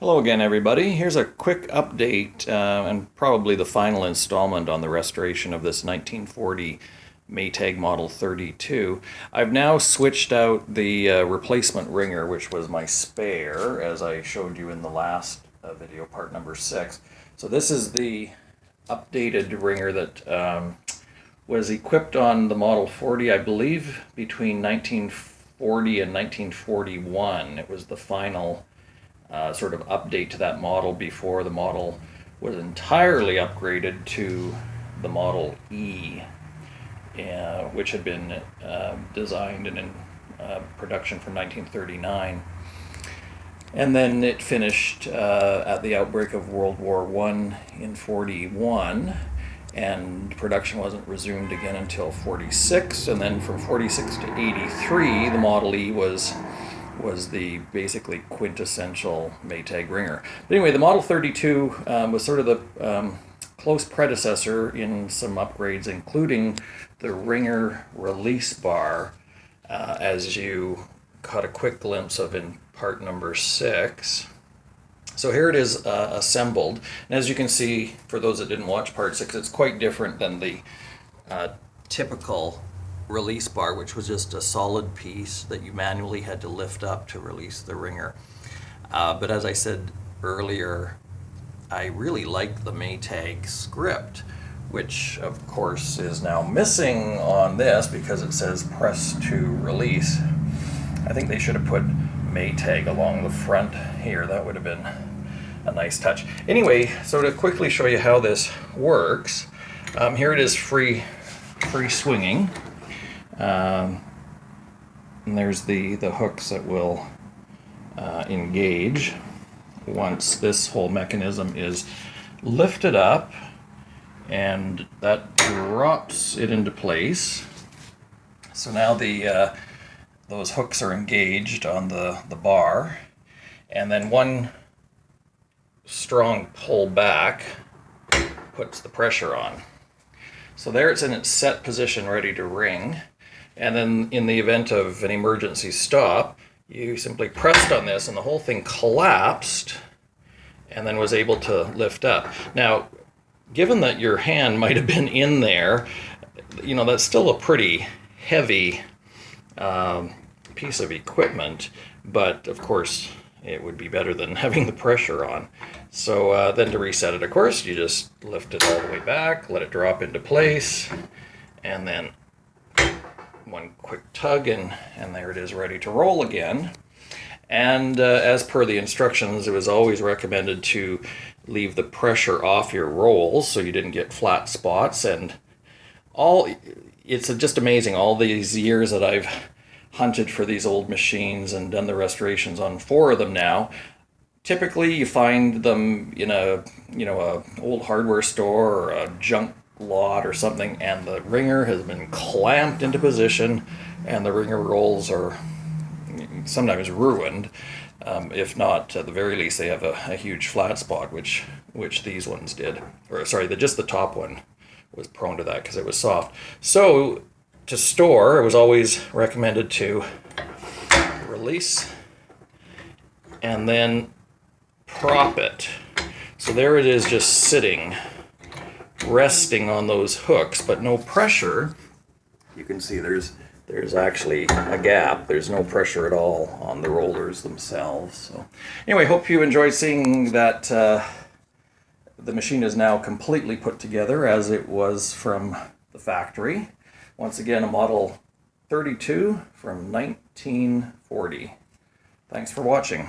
Hello again, everybody. Here's a quick update and probably the final installment on the restoration of this 1940 Maytag Model 32. I've now switched out the replacement Wringer, which was my spare, as I showed you in the last video, part number 6. So this is the updated Wringer that was equipped on the Model 40, I believe, between 1940 and 1941. It was the final sort of update to that model before the model was entirely upgraded to the Model E, which had been designed and in production from 1939. And then it finished at the outbreak of World War I in 41, and production wasn't resumed again until 46, and then from 46 to 83, the Model E was the basically quintessential Maytag Wringer. But anyway, the Model 32 was sort of the close predecessor in some upgrades, including the Wringer release bar, as you caught a quick glimpse of in part number 6. So here it is assembled, and as you can see, for those that didn't watch part 6, it's quite different than the typical release bar, which was just a solid piece that you manually had to lift up to release the Wringer. But as I said earlier, I really like the Maytag script, which of course is now missing on this because it says press to release. I think they should have put Maytag along the front here. That would have been a nice touch. Anyway, so to quickly show you how this works, here it is free swinging. And there's the hooks that will engage once this whole mechanism is lifted up, and that drops it into place. So now those hooks are engaged on the bar, and then one strong pull back puts the pressure on. So there it's in its set position, ready to ring. And then in the event of an emergency stop, you simply pressed on this and the whole thing collapsed and then was able to lift up. Now, given that your hand might have been in there, you know, that's still a pretty heavy piece of equipment, but of course it would be better than having the pressure on. So then to reset it, of course, you just lift it all the way back, let it drop into place, and then one quick tug, and there it is, ready to roll again. And as per the instructions, it was always recommended to leave the pressure off your rolls so you didn't get flat spots. And it's just amazing, all these years that I've hunted for these old machines and done the restorations on 4 of them now. Typically you find them in a old hardware store or a junk lot or something, and the Wringer has been clamped into position and the Wringer rolls are sometimes ruined. If not, at the very least, they have a huge flat spot, which these ones did. Or sorry, just the top one was prone to that because it was soft. So to store, it was always recommended to release and then prop it. So there it is, just sitting, resting on those hooks, but no pressure. You can see there's actually a gap. There's no pressure at all on the rollers themselves. So anyway, hope you enjoyed seeing that the machine is now completely put together as it was from the factory. Once again, a Model 32 from 1940. Thanks for watching.